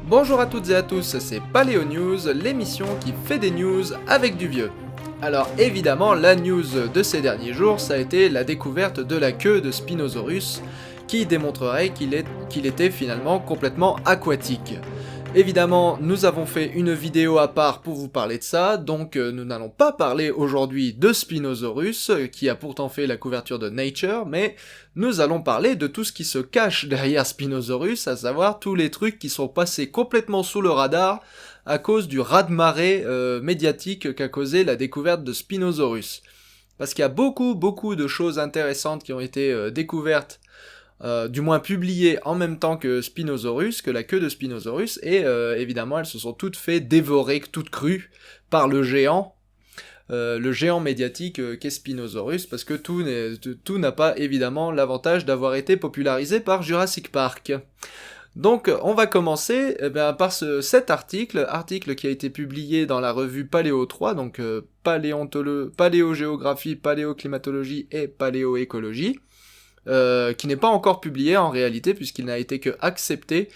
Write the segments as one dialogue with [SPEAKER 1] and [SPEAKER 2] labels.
[SPEAKER 1] Bonjour à toutes et à tous, c'est Paléo News, l'émission qui fait des news avec du vieux. Alors évidemment, la news de ces derniers jours, ça a été la découverte de la queue de Spinosaurus, qui démontrerait qu'il était finalement complètement aquatique. Évidemment, nous avons fait une vidéo à part pour vous parler de ça, donc nous n'allons pas parler aujourd'hui de Spinosaurus, qui a pourtant fait la couverture de Nature, mais nous allons parler de tout ce qui se cache derrière Spinosaurus, à savoir tous les trucs qui sont passés complètement sous le radar à cause du raz-de-marée médiatique qu'a causé la découverte de Spinosaurus. Parce qu'il y a beaucoup de choses intéressantes qui ont été découvertes, du moins publiées en même temps que Spinosaurus, que la queue de Spinosaurus, et évidemment elles se sont toutes fait dévorer, toutes crues, par le géant médiatique qu'est Spinosaurus, parce que tout n'a pas évidemment l'avantage d'avoir été popularisé par Jurassic Park. Donc on va commencer par cet article qui a été publié dans la revue Paléo 3, donc paléogéographie, paléoclimatologie et paléoécologie, qui n'est pas encore publié en réalité puisqu'il n'a été que accepté,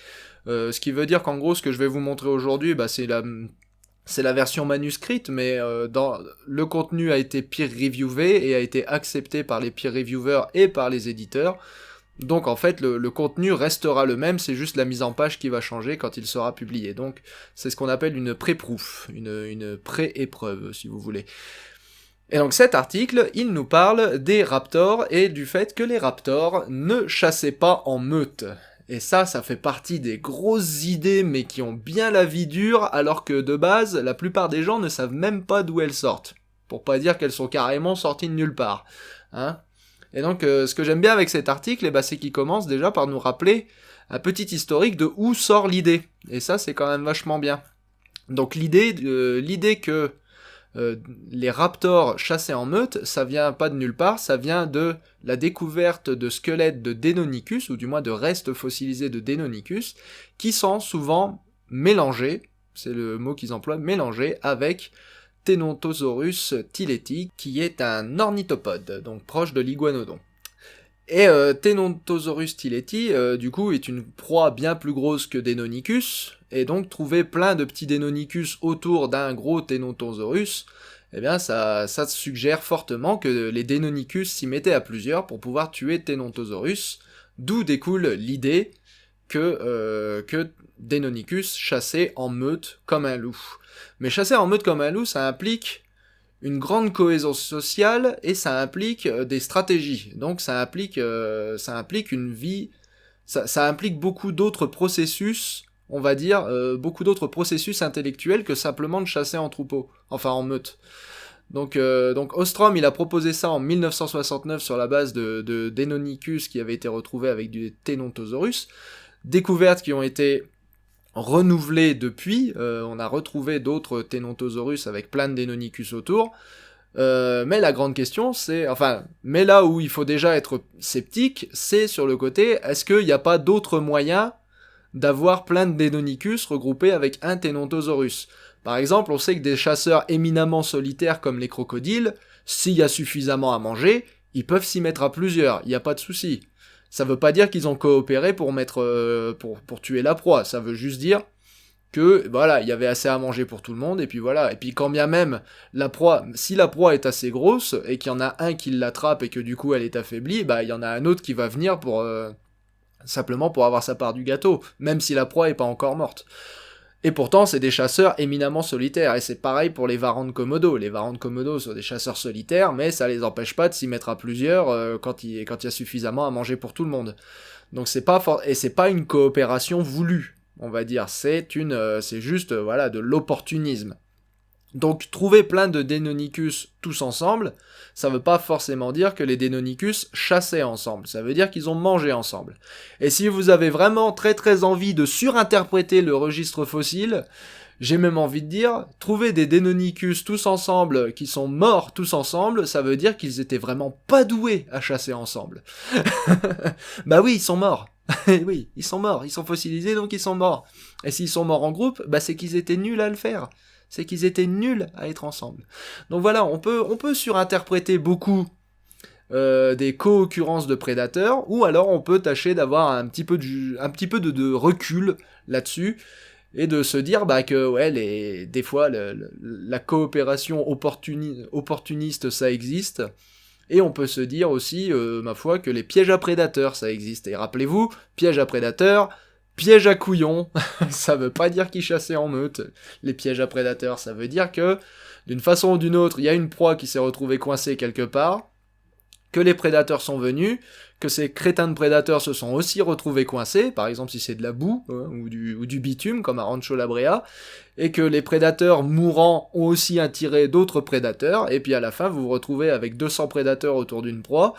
[SPEAKER 1] ce qui veut dire qu'en gros ce que je vais vous montrer aujourd'hui, c'est la version manuscrite, mais le contenu a été peer-reviewé et a été accepté par les peer-reviewers et par les éditeurs. Donc en fait le contenu restera le même, c'est juste la mise en page qui va changer quand il sera publié. Donc c'est ce qu'on appelle une pré-proof, une pré-épreuve si vous voulez. Et donc cet article, il nous parle des raptors et du fait que les raptors ne chassaient pas en meute. Et ça fait partie des grosses idées, mais qui ont bien la vie dure, alors que de base, la plupart des gens ne savent même pas d'où elles sortent. Pour pas dire qu'elles sont carrément sorties de nulle part. Hein ? Et donc ce que j'aime bien avec cet article, c'est qu'il commence déjà par nous rappeler un petit historique de où sort l'idée. Et ça c'est quand même vachement bien. Donc l'idée que les raptors chassaient en meute, ça vient pas de nulle part, ça vient de la découverte de squelettes de Deinonychus, ou du moins de restes fossilisés de Deinonychus, qui sont souvent mélangés, c'est le mot qu'ils emploient, mélangés avec Tenontosaurus tileti, qui est un ornithopode, donc proche de l'iguanodon. Et Tenontosaurus tileti, du coup, est une proie bien plus grosse que Deinonychus, et donc trouver plein de petits Deinonychus autour d'un gros Tenontosaurus, eh bien ça suggère fortement que les Deinonychus s'y mettaient à plusieurs pour pouvoir tuer Tenontosaurus, d'où découle l'idée que Deinonychus chassait en meute comme un loup. Mais chasser en meute comme un loup, ça implique une grande cohésion sociale et ça implique des stratégies. Donc ça implique une vie, ça implique beaucoup d'autres processus, on va dire, beaucoup d'autres processus intellectuels que simplement de chasser en troupeau, enfin en meute. Donc Ostrom, il a proposé ça en 1969 sur la base de Deinonychus qui avait été retrouvé avec du Tenontosaurus, découvertes qui ont été renouvelé depuis, on a retrouvé d'autres Tenontosaurus avec plein de Deinonychus autour, mais la grande question mais là où il faut déjà être sceptique, c'est sur le côté, est-ce qu'il n'y a pas d'autres moyens d'avoir plein de Deinonychus regroupés avec un Tenontosaurus ? Par exemple, on sait que des chasseurs éminemment solitaires comme les crocodiles, s'il y a suffisamment à manger, ils peuvent s'y mettre à plusieurs, il n'y a pas de souci. Ça veut pas dire qu'ils ont coopéré pour tuer la proie, ça veut juste dire que, voilà, il y avait assez à manger pour tout le monde, et puis voilà. Et puis quand bien même, si la proie est assez grosse, et qu'il y en a un qui l'attrape, et que du coup elle est affaiblie, il y en a un autre qui va venir simplement pour avoir sa part du gâteau, même si la proie est pas encore morte. Et pourtant, c'est des chasseurs éminemment solitaires, et c'est pareil pour les varans de Komodo. Les varans de Komodo sont des chasseurs solitaires, mais ça les empêche pas de s'y mettre à plusieurs quand il y a suffisamment à manger pour tout le monde. Donc c'est pas une coopération voulue, on va dire. C'est juste de l'opportunisme. Donc trouver plein de Deinonychus tous ensemble, ça veut pas forcément dire que les Deinonychus chassaient ensemble, ça veut dire qu'ils ont mangé ensemble. Et si vous avez vraiment très envie de surinterpréter le registre fossile, j'ai même envie de dire, trouver des Deinonychus tous ensemble, qui sont morts tous ensemble, ça veut dire qu'ils étaient vraiment pas doués à chasser ensemble. Bah oui, ils sont morts. Oui, ils sont morts, ils sont fossilisés donc ils sont morts. Et s'ils sont morts en groupe, c'est qu'ils étaient nuls à le faire. C'est qu'ils étaient nuls à être ensemble. Donc voilà, on peut surinterpréter beaucoup des co-occurrences de prédateurs, ou alors on peut tâcher d'avoir un petit peu de recul là-dessus, et de se dire bah que ouais des fois la coopération opportuniste ça existe, et on peut se dire aussi ma foi que les pièges à prédateurs ça existe. Et rappelez-vous, piège à prédateurs, piège à couillons, ça veut pas dire qu'ils chassaient en meute. Les pièges à prédateurs, ça veut dire que d'une façon ou d'une autre, il y a une proie qui s'est retrouvée coincée quelque part, que les prédateurs sont venus, que ces crétins de prédateurs se sont aussi retrouvés coincés, par exemple si c'est de la boue ou du bitume, comme à Rancho La Brea, et que les prédateurs mourants ont aussi attiré d'autres prédateurs, et puis à la fin vous vous retrouvez avec 200 prédateurs autour d'une proie,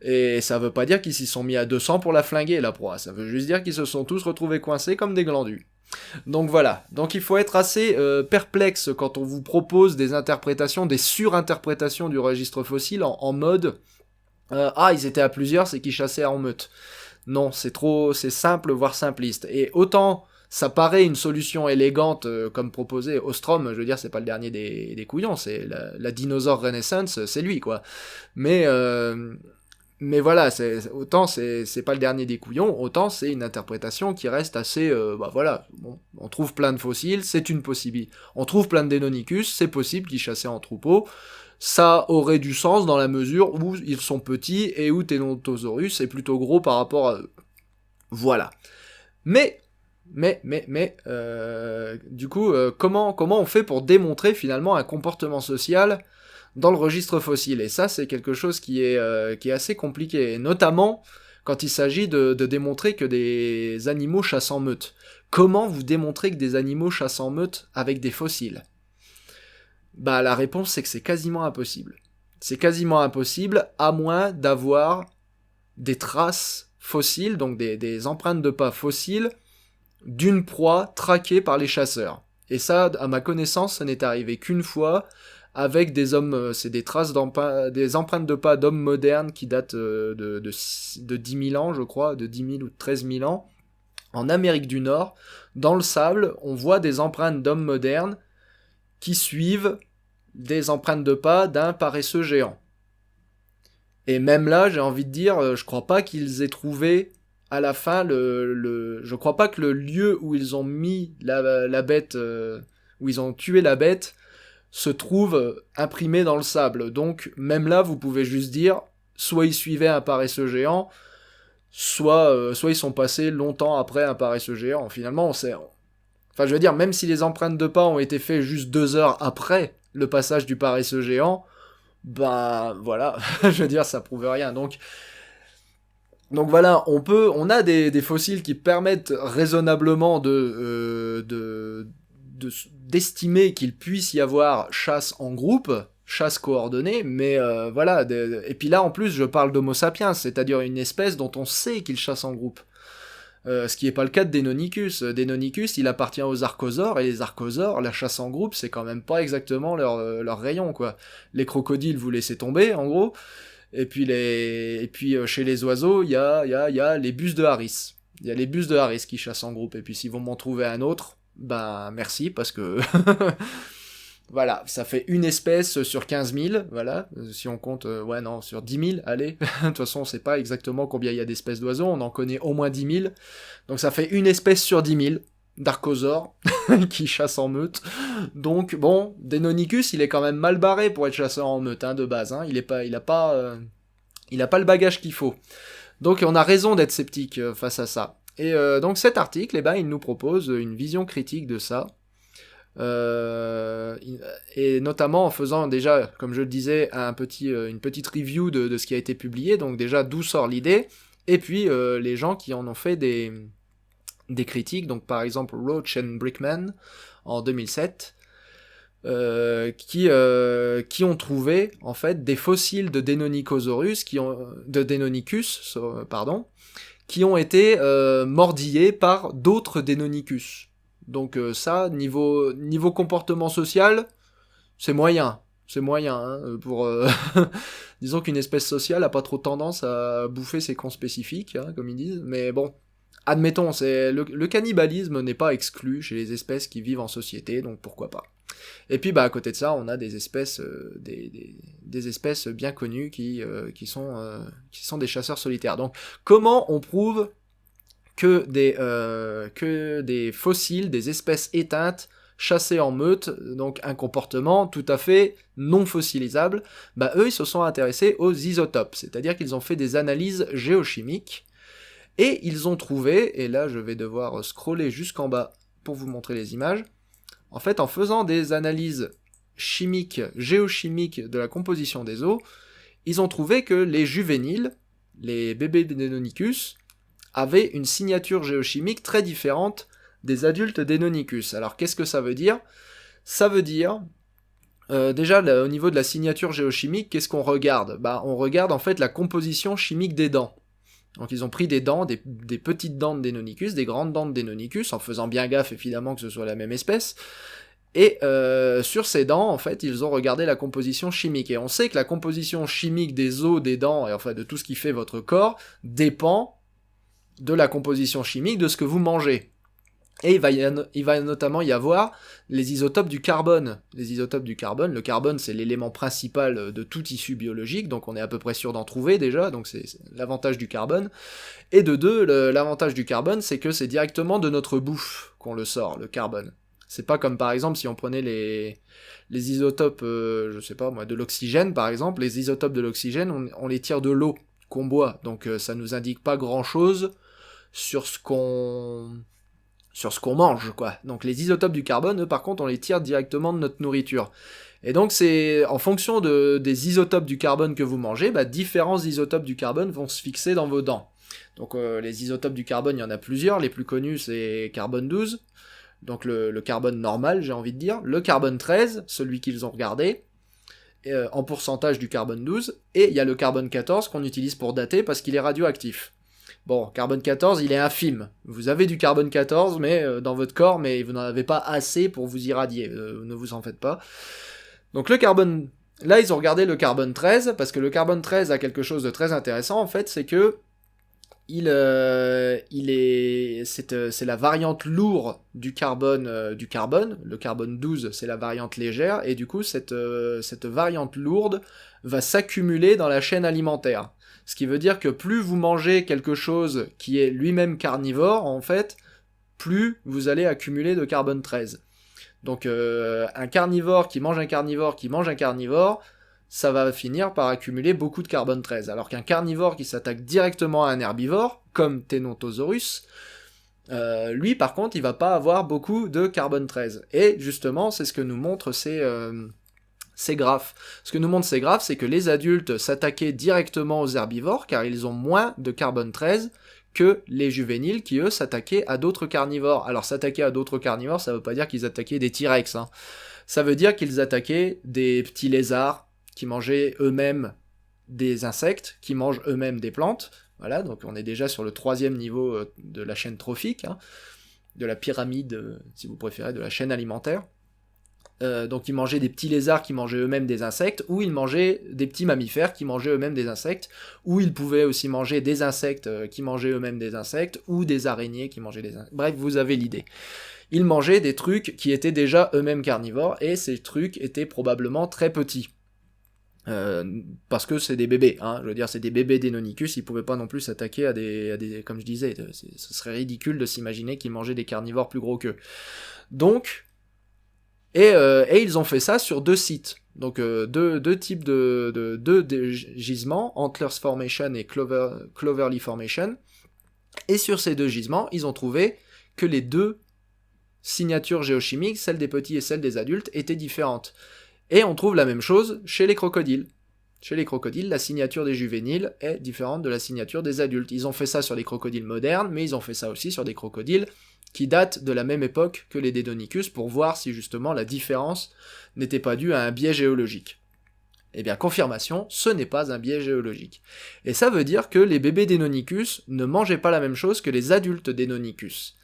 [SPEAKER 1] et ça veut pas dire qu'ils s'y sont mis à 200 pour la flinguer la proie, ça veut juste dire qu'ils se sont tous retrouvés coincés comme des glandus. Donc voilà, donc il faut être assez perplexe quand on vous propose des interprétations, des surinterprétations du registre fossile en mode ah, ils étaient à plusieurs, c'est qu'ils chassaient en meute. Non, c'est simple, voire simpliste. Et autant ça paraît une solution élégante comme proposé Ostrom, je veux dire, c'est pas le dernier des couillons, c'est la dinosaure Renaissance, c'est lui, quoi. Mais, euh, mais voilà, autant c'est pas le dernier des couillons, autant c'est une interprétation qui reste assez, bah voilà, bon, on trouve plein de fossiles, c'est une possibilité. On trouve plein de Deinonychus, c'est possible qu'ils chassaient en troupeau. Ça aurait du sens dans la mesure où ils sont petits et où Thénotosaurus est plutôt gros par rapport à eux. Voilà. Mais, du coup, comment on fait pour démontrer finalement un comportement social dans le registre fossile? Et ça, c'est quelque chose qui est assez compliqué, et notamment quand il s'agit de démontrer que des animaux chassent en meute. Comment vous démontrez que des animaux chassent en meute avec des fossiles? Bah la réponse c'est que c'est quasiment impossible. C'est quasiment impossible à moins d'avoir des traces fossiles, donc des empreintes de pas fossiles, d'une proie traquée par les chasseurs. Et ça, à ma connaissance, ça n'est arrivé qu'une fois avec des hommes, c'est des traces des empreintes de pas d'hommes modernes qui datent de 10 000 ans, je crois, de 10 000 ou de 13 000 ans, en Amérique du Nord. Dans le sable, on voit des empreintes d'hommes modernes qui suivent des empreintes de pas d'un paresseux géant. Et même là, j'ai envie de dire, je crois pas qu'ils aient trouvé à la fin je crois pas que le lieu où ils ont mis la bête, où ils ont tué la bête, se trouve imprimé dans le sable. Donc même là, vous pouvez juste dire, soit ils suivaient un paresseux géant, soit ils sont passés longtemps après un paresseux géant. Finalement, on sait. Enfin, je veux dire, même si les empreintes de pas ont été faites juste 2 heures après le passage du paresseux géant, bah voilà, je veux dire, ça prouve rien. Donc voilà, on a des fossiles qui permettent raisonnablement d'estimer qu'il puisse y avoir chasse en groupe, chasse coordonnée, mais voilà. Et puis là, en plus, je parle d'Homo sapiens, c'est-à-dire une espèce dont on sait qu'il chasse en groupe. Ce qui n'est pas le cas de Deinonychus. Deinonychus, il appartient aux archosaures, et les archosaures, la chasse en groupe, c'est quand même pas exactement leur rayon, quoi. Les crocodiles, vous laissez tomber, en gros. Et puis, chez les oiseaux, il y a les bus de Harris. Il y a les bus de Harris qui chassent en groupe. Et puis si vous m'en trouvez un autre, ben merci, parce que voilà, ça fait une espèce sur 15 000, voilà, si on compte, ouais non, sur 10 000, allez, de toute façon on sait pas exactement combien il y a d'espèces d'oiseaux, on en connaît au moins 10 000, donc ça fait une espèce sur 10 000 d'archosaures qui chassent en meute, donc bon, Deinonychus il est quand même mal barré pour être chasseur en meute, hein, de base, hein. Il a pas le bagage qu'il faut, donc on a raison d'être sceptique face à ça, et donc cet article, eh ben, il nous propose une vision critique de ça, et notamment en faisant déjà, comme je le disais, une petite review de ce qui a été publié, donc déjà d'où sort l'idée, et puis les gens qui en ont fait des critiques, donc par exemple Roach and Brickman en 2007, qui ont trouvé en fait des fossiles de Deinonychus, qui ont été mordillés par d'autres Deinonychus. Donc ça, niveau comportement social, c'est moyen. C'est moyen, hein, disons qu'une espèce sociale a pas trop tendance à bouffer ses conspécifiques, hein, comme ils disent, mais bon, admettons, le cannibalisme n'est pas exclu chez les espèces qui vivent en société, donc pourquoi pas. Et puis bah à côté de ça, on a des espèces, des espèces bien connues qui sont des chasseurs solitaires. Donc comment on prouve que des fossiles, des espèces éteintes, chassées en meute, donc un comportement tout à fait non fossilisable, bah eux ils se sont intéressés aux isotopes, c'est-à-dire qu'ils ont fait des analyses géochimiques, et ils ont trouvé, et là je vais devoir scroller jusqu'en bas pour vous montrer les images, en fait en faisant des analyses chimiques, géochimiques de la composition des eaux, ils ont trouvé que les juvéniles, les bébés Deinonychus, avaient une signature géochimique très différente des adultes Deinonychus. Alors qu'est-ce que ça veut dire ? Ça veut dire, déjà là, au niveau de la signature géochimique, qu'est-ce qu'on regarde ? Bah, on regarde en fait la composition chimique des dents. Donc ils ont pris des dents, des petites dents de Deinonychus, des grandes dents de Deinonychus, en faisant bien gaffe évidemment que ce soit la même espèce, et sur ces dents, en fait, ils ont regardé la composition chimique. Et on sait que la composition chimique des os, des dents, et enfin de tout ce qui fait votre corps, dépend de la composition chimique de ce que vous mangez. Et il va notamment y avoir les isotopes du carbone. Les isotopes du carbone, le carbone c'est l'élément principal de tout tissu biologique, donc on est à peu près sûr d'en trouver déjà, donc c'est l'avantage du carbone. Et de deux, l'avantage du carbone, c'est que c'est directement de notre bouffe qu'on le sort, le carbone. C'est pas comme par exemple si on prenait les isotopes, je sais pas moi, de l'oxygène par exemple, les isotopes de l'oxygène, on les tire de l'eau qu'on boit, donc ça nous indique pas grand chose sur ce qu'on mange, quoi. Donc les isotopes du carbone, eux par contre, on les tire directement de notre nourriture. Et donc c'est en fonction des isotopes du carbone que vous mangez, bah, différents isotopes du carbone vont se fixer dans vos dents. Donc les isotopes du carbone, il y en a plusieurs, les plus connus c'est carbone 12, donc le carbone normal, j'ai envie de dire, le carbone 13, celui qu'ils ont regardé, en pourcentage du carbone 12, et il y a le carbone 14 qu'on utilise pour dater parce qu'il est radioactif. Bon, carbone 14, il est infime. Vous avez du carbone 14 dans votre corps, mais vous n'en avez pas assez pour vous irradier, ne vous en faites pas. Donc le carbone... Là, ils ont regardé le carbone 13, parce que le carbone 13 a quelque chose de très intéressant, en fait, c'est que c'est la variante lourde du carbone, le carbone 12 c'est la variante légère, et du coup cette variante lourde va s'accumuler dans la chaîne alimentaire. Ce qui veut dire que plus vous mangez quelque chose qui est lui-même carnivore, en fait, plus vous allez accumuler de carbone 13. Donc un carnivore qui mange un carnivore qui mange un carnivore, ça va finir par accumuler beaucoup de carbone 13. Alors qu'un carnivore qui s'attaque directement à un herbivore, comme Tenontosaurus, lui par contre il va pas avoir beaucoup de carbone 13. Et justement c'est ce que nous montrent ces graphes. Ce que nous montrent ces graphes, c'est que les adultes s'attaquaient directement aux herbivores car ils ont moins de carbone 13 que les juvéniles qui eux s'attaquaient à d'autres carnivores. Alors s'attaquer à d'autres carnivores, ça veut pas dire qu'ils attaquaient des T-Rex, hein. Ça veut dire qu'ils attaquaient des petits lézards qui mangeaient eux-mêmes des insectes, qui mangent eux-mêmes des plantes. Voilà, donc on est déjà sur le 3e niveau de la chaîne trophique, hein, de la pyramide, si vous préférez, de la chaîne alimentaire. Donc ils mangeaient des petits lézards qui mangeaient eux-mêmes des insectes, ou ils mangeaient des petits mammifères qui mangeaient eux-mêmes des insectes, ou ils pouvaient aussi manger des insectes qui mangeaient eux-mêmes des insectes, ou des araignées qui mangeaient des insectes. Bref, vous avez l'idée. Ils mangeaient des trucs qui étaient déjà eux-mêmes carnivores, et ces trucs étaient probablement très petits. Parce que c'est des bébés, hein, je veux dire c'est des bébés Deinonychus, ils pouvaient pas non plus s'attaquer à des comme je disais, ce serait ridicule de s'imaginer qu'ils mangeaient des carnivores plus gros qu'eux. Donc, et ils ont fait ça sur 2 sites, donc deux types de gisements, Antlers Formation et Cloverleaf Formation, et sur ces 2 gisements, ils ont trouvé que les 2 signatures géochimiques, celle des petits et celle des adultes, étaient différentes. Et on trouve la même chose chez les crocodiles. Chez les crocodiles, la signature des juvéniles est différente de la signature des adultes. Ils ont fait ça sur les crocodiles modernes, mais ils ont fait ça aussi sur des crocodiles qui datent de la même époque que les Deinonychus pour voir si justement la différence n'était pas due à un biais géologique. Eh bien, confirmation, ce n'est pas un biais géologique. Et ça veut dire que les bébés Deinonychus ne mangeaient pas la même chose que les adultes Deinonychus.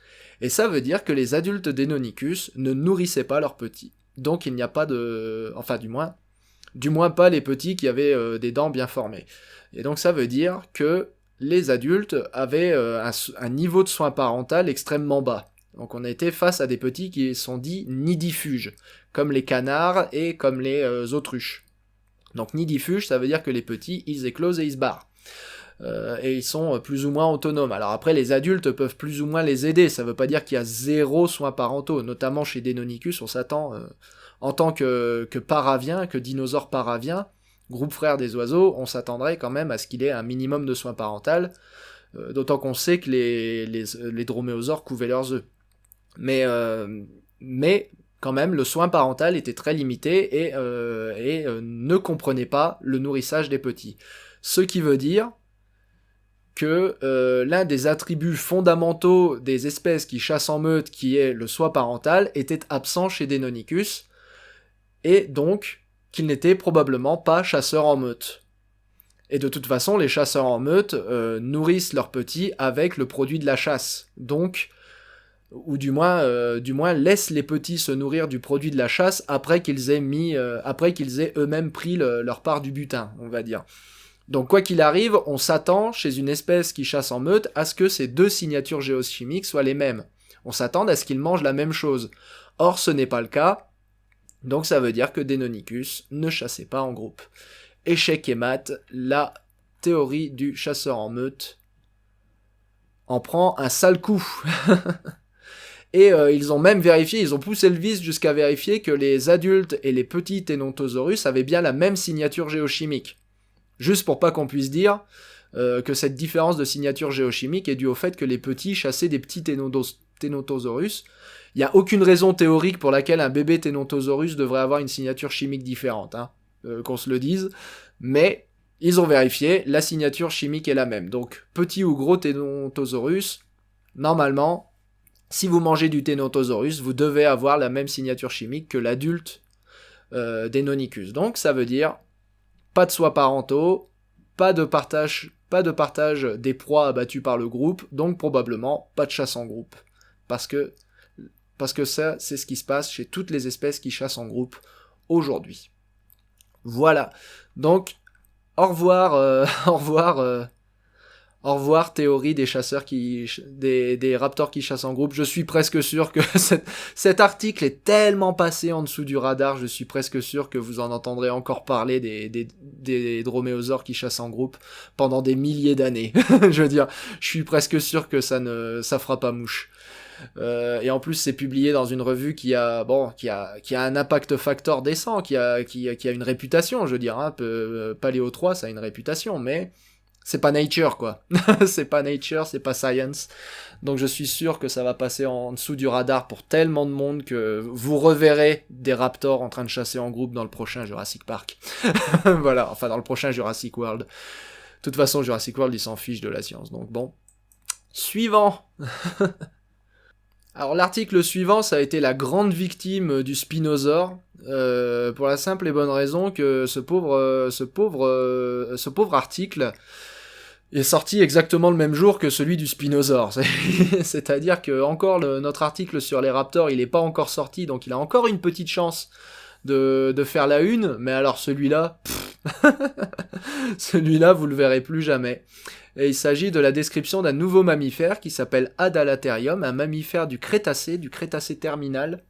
[SPEAKER 1] Et ça veut dire que les adultes Deinonychus ne nourrissaient pas leurs petits. Donc il n'y a pas de... Enfin du moins pas les petits qui avaient des dents bien formées. Et donc ça veut dire que les adultes avaient un niveau de soins parental extrêmement bas. Donc on a été face à des petits qui sont dits nidifuges, comme les canards et comme les autruches. Donc nidifuges, ça veut dire que les petits, ils éclosent et ils se barrent. et ils sont plus ou moins autonomes. Alors après, les adultes peuvent plus ou moins les aider, ça veut pas dire qu'il y a 0 soins parentaux, notamment chez Deinonychus, on s'attend, en tant que paravien, que dinosaure paravien, groupe frère des oiseaux, on s'attendrait quand même à ce qu'il ait un minimum de soins parentaux, d'autant qu'on sait que les droméosaures couvaient leurs œufs. Mais quand même, le soin parental était très limité et ne comprenait pas le nourrissage des petits. Ce qui veut dire que l'un des attributs fondamentaux des espèces qui chassent en meute, qui est le soin parental, était absent chez Deinonychus, et donc qu'ils n'étaient probablement pas chasseurs en meute. Et de toute façon, les chasseurs en meute nourrissent leurs petits avec le produit de la chasse. Donc, ou du moins laissent les petits se nourrir du produit de la chasse après qu'ils aient eux-mêmes pris leur part du butin, on va dire. Donc quoi qu'il arrive, on s'attend chez une espèce qui chasse en meute à ce que ces deux signatures géochimiques soient les mêmes. On s'attend à ce qu'ils mangent la même chose. Or ce n'est pas le cas, donc ça veut dire que Deinonychus ne chassait pas en groupe. Échec et mat, la théorie du chasseur en meute en prend un sale coup. Et ils ont même vérifié, ils ont poussé le vice jusqu'à vérifier que les adultes et les petits Ténontosaurus avaient bien la même signature géochimique. Juste pour pas qu'on puisse dire que cette différence de signature géochimique est due au fait que les petits chassaient des petits Ténontosaurus. Il n'y a aucune raison théorique pour laquelle un bébé Ténontosaurus devrait avoir une signature chimique différente, hein, qu'on se le dise, mais ils ont vérifié, la signature chimique est la même. Donc, petit ou gros Ténontosaurus, normalement, si vous mangez du Ténontosaurus, vous devez avoir la même signature chimique que l'adulte Deinonychus. Donc, ça veut dire pas de soins parentaux, pas de partage des proies abattues par le groupe, donc probablement pas de chasse en groupe. Parce que ça, c'est ce qui se passe chez toutes les espèces qui chassent en groupe aujourd'hui. Voilà. Donc, au revoir, au revoir, théorie des chasseurs des raptors qui chassent en groupe. Je suis presque sûr que cet article est tellement passé en dessous du radar, je suis presque sûr que vous en entendrez encore parler des droméosaures qui chassent en groupe pendant des milliers d'années. Je veux dire, je suis presque sûr que ça fera pas mouche. Et en plus, c'est publié dans une revue qui a un impact factor décent, qui a une réputation, je veux dire, hein. Paléo 3, ça a une réputation, mais c'est pas Nature, quoi. C'est pas Nature, c'est pas Science. Donc je suis sûr que ça va passer en dessous du radar pour tellement de monde que vous reverrez des raptors en train de chasser en groupe dans le prochain Jurassic Park. Voilà, enfin dans le prochain Jurassic World. De toute façon, Jurassic World, il s'en fiche de la science. Donc bon. Suivant. Alors l'article suivant, ça a été la grande victime du Spinosaure, pour la simple et bonne raison que ce pauvre article est sorti exactement le même jour que celui du Spinosaure. C'est-à-dire que encore notre article sur les raptors, il est pas encore sorti, donc il a encore une petite chance de faire la une, mais alors celui-là, celui-là vous le verrez plus jamais. Et il s'agit de la description d'un nouveau mammifère qui s'appelle Adalatherium, un mammifère du Crétacé terminal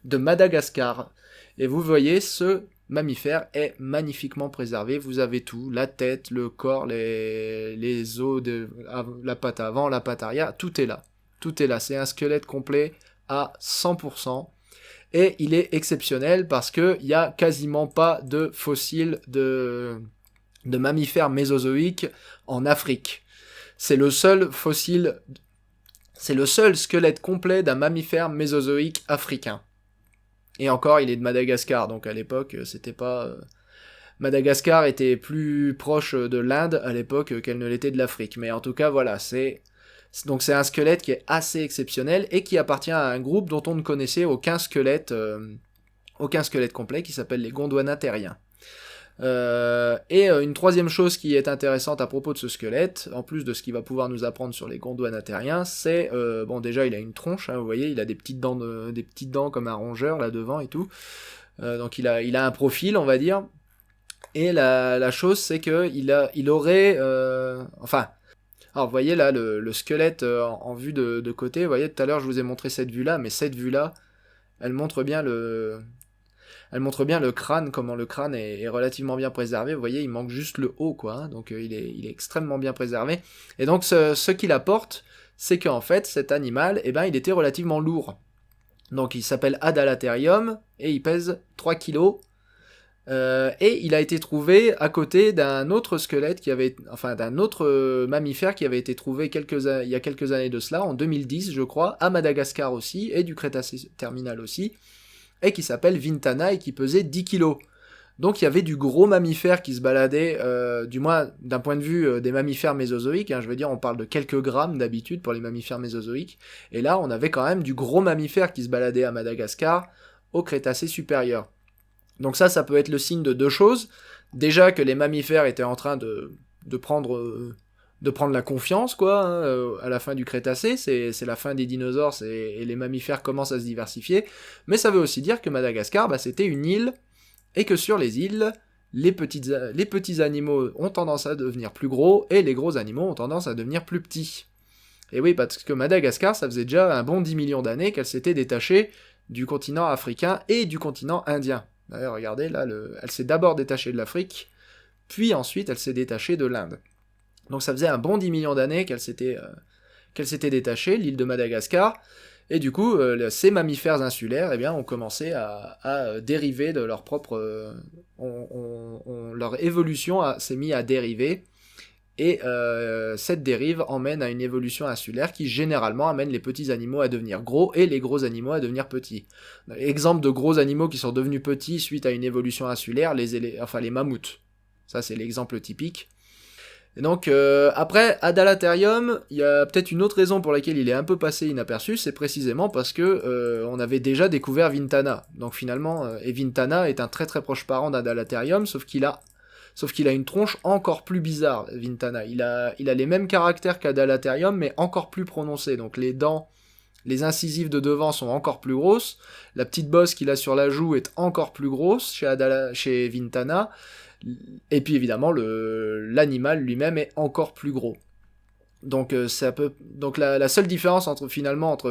[SPEAKER 1] de Madagascar. Et vous voyez, ce mammifère est magnifiquement préservé. Vous avez tout, la tête, le corps, les os, la patte avant, la patte arrière, tout est là. Tout est là, c'est un squelette complet à 100%. Et il est exceptionnel parce qu'il n'y a quasiment pas de fossiles de mammifères mésozoïques en Afrique. C'est le seul squelette complet d'un mammifère mésozoïque africain. Et encore, il est de Madagascar, donc à l'époque, c'était pas... Madagascar était plus proche de l'Inde à l'époque qu'elle ne l'était de l'Afrique. Mais en tout cas, voilà, donc c'est un squelette qui est assez exceptionnel et qui appartient à un groupe dont on ne connaissait aucun squelette complet, qui s'appelle les gondwanathériens. Et une troisième chose qui est intéressante à propos de ce squelette, en plus de ce qu'il va pouvoir nous apprendre sur les gondwanathériens, c'est déjà il a une tronche, hein, vous voyez, il a des petites dents comme un rongeur là devant et tout, donc il a un profil, on va dire. Et la chose, c'est que il aurait, alors vous voyez là le squelette en vue de côté, vous voyez tout à l'heure je vous ai montré cette vue là, mais cette vue là, elle montre bien elle montre bien le crâne, comment le crâne est relativement bien préservé. Vous voyez, il manque juste le haut, quoi. Hein, donc il est extrêmement bien préservé. Et donc ce qu'il apporte, c'est qu'en fait, cet animal, eh ben, il était relativement lourd. Donc il s'appelle Adalaterium, et il pèse 3 kilos. Et il a été trouvé à côté d'un autre squelette d'un autre mammifère qui avait été trouvé il y a quelques années de cela, en 2010 je crois, à Madagascar aussi, et du Crétacé terminal aussi, et qui s'appelle Vintana et qui pesait 10 kilos. Donc il y avait du gros mammifère qui se baladait, du moins d'un point de vue des mammifères mésozoïques, hein, je veux dire on parle de quelques grammes d'habitude pour les mammifères mésozoïques, et là on avait quand même du gros mammifère qui se baladait à Madagascar au Crétacé supérieur. Donc ça peut être le signe de deux choses. Déjà que les mammifères étaient en train de prendre la confiance, quoi, hein, à la fin du Crétacé, c'est la fin des dinosaures, et les mammifères commencent à se diversifier, mais ça veut aussi dire que Madagascar, bah, c'était une île, et que sur les îles, les petits animaux ont tendance à devenir plus gros, et les gros animaux ont tendance à devenir plus petits. Et oui, parce que Madagascar, ça faisait déjà un bon 10 millions d'années qu'elle s'était détachée du continent africain et du continent indien. D'ailleurs, regardez, là, elle s'est d'abord détachée de l'Afrique, puis ensuite elle s'est détachée de l'Inde. Donc ça faisait un bon 10 millions d'années qu'elle s'était détachée, l'île de Madagascar, et du coup, ces mammifères insulaires, eh bien, ont commencé à dériver de leur propre... leur évolution s'est mise à dériver, et cette dérive emmène à une évolution insulaire qui généralement amène les petits animaux à devenir gros et les gros animaux à devenir petits. Exemple de gros animaux qui sont devenus petits suite à une évolution insulaire, les mammouths. Ça c'est l'exemple typique. Et donc après Adalaterium, il y a peut-être une autre raison pour laquelle il est un peu passé inaperçu, c'est précisément parce que on avait déjà découvert Vintana. Donc finalement, et Vintana est un très très proche parent d'Adalaterium, sauf qu'il a une tronche encore plus bizarre, Vintana. Il a les mêmes caractères qu'Adalaterium, mais encore plus prononcés. Donc les dents, les incisives de devant sont encore plus grosses. La petite bosse qu'il a sur la joue est encore plus grosse chez Vintana. Et puis évidemment, l'animal lui-même est encore plus gros. Donc la seule différence entre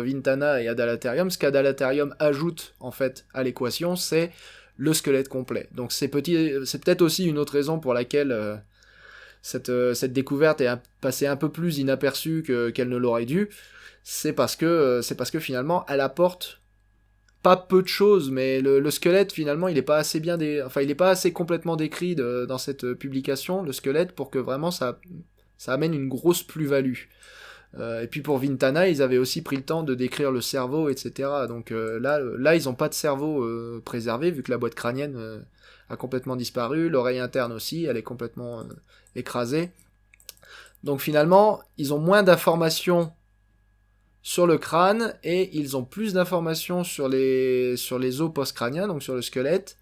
[SPEAKER 1] Vintana et Adalaterium, ce qu'Adalaterium ajoute en fait à l'équation, c'est le squelette complet. Donc c'est peut-être aussi une autre raison pour laquelle cette découverte est passée un peu plus inaperçue qu'elle ne l'aurait dû. C'est parce que finalement elle apporte pas peu de choses, mais le squelette finalement il est pas assez il est pas assez complètement décrit dans cette publication, le squelette, pour que vraiment ça amène une grosse plus-value. Et puis pour Vintana, ils avaient aussi pris le temps de décrire le cerveau, etc. Donc là, ils n'ont pas de cerveau préservé, vu que la boîte crânienne a complètement disparu, l'oreille interne aussi, elle est complètement écrasée. Donc finalement, ils ont moins d'informations sur le crâne, et ils ont plus d'informations sur les os post-crâniens, donc sur le squelette,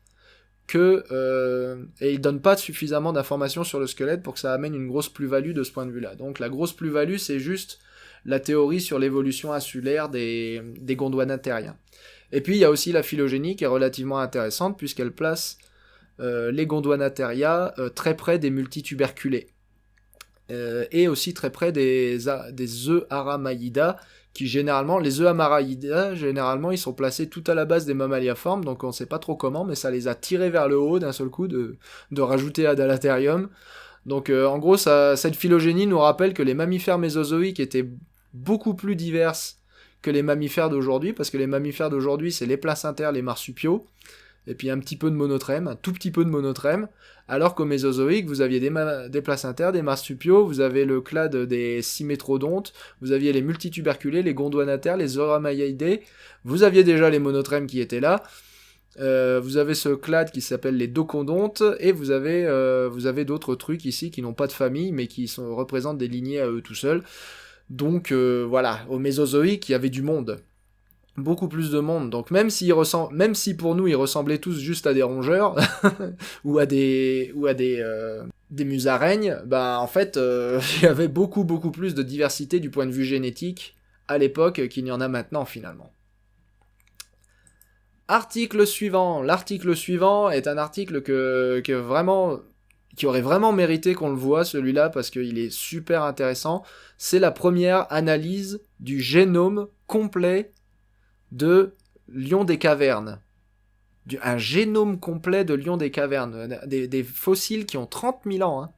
[SPEAKER 1] et ils donnent pas suffisamment d'informations sur le squelette pour que ça amène une grosse plus-value de ce point de vue-là. Donc la grosse plus-value, c'est juste la théorie sur l'évolution insulaire des gondwanatériens. Et puis il y a aussi la phylogénie qui est relativement intéressante, puisqu'elle place les gondwanatheria très près des multituberculés. Et aussi très près des œufs Aramaïda, qui généralement, les œufs Aramaïda, généralement, ils sont placés tout à la base des mammaliaformes, donc on sait pas trop comment, mais ça les a tirés vers le haut d'un seul coup de rajouter Adalaterium. Donc en gros, cette phylogénie nous rappelle que les mammifères mésozoïques étaient beaucoup plus diverses que les mammifères d'aujourd'hui, parce que les mammifères d'aujourd'hui, c'est les placentaires, les marsupiaux, et puis un petit peu de monotrème, un tout petit peu de monotrème, alors qu'au Mésozoïque, vous aviez des placentaires, des marsupiaux, vous avez le clade des cymétrodontes, vous aviez les multituberculés, les gondwanatères, les Oramaïdae, vous aviez déjà les monotrèmes qui étaient là, vous avez ce clade qui s'appelle les docondontes, et vous avez d'autres trucs ici qui n'ont pas de famille, mais qui représentent des lignées à eux tout seuls. Donc voilà, au Mésozoïque, il y avait du monde. Beaucoup plus de monde, donc même si pour nous ils ressemblaient tous juste à des rongeurs ou à des musaraignes, bah en fait il y avait beaucoup plus de diversité du point de vue génétique à l'époque qu'il n'y en a maintenant finalement. L'article suivant est un article qui aurait vraiment mérité qu'on le voit, celui-là, parce qu'il est super intéressant. C'est la première analyse du génome complet de lion des cavernes. un génome complet de lions des cavernes, des fossiles qui ont 30 000 ans, hein.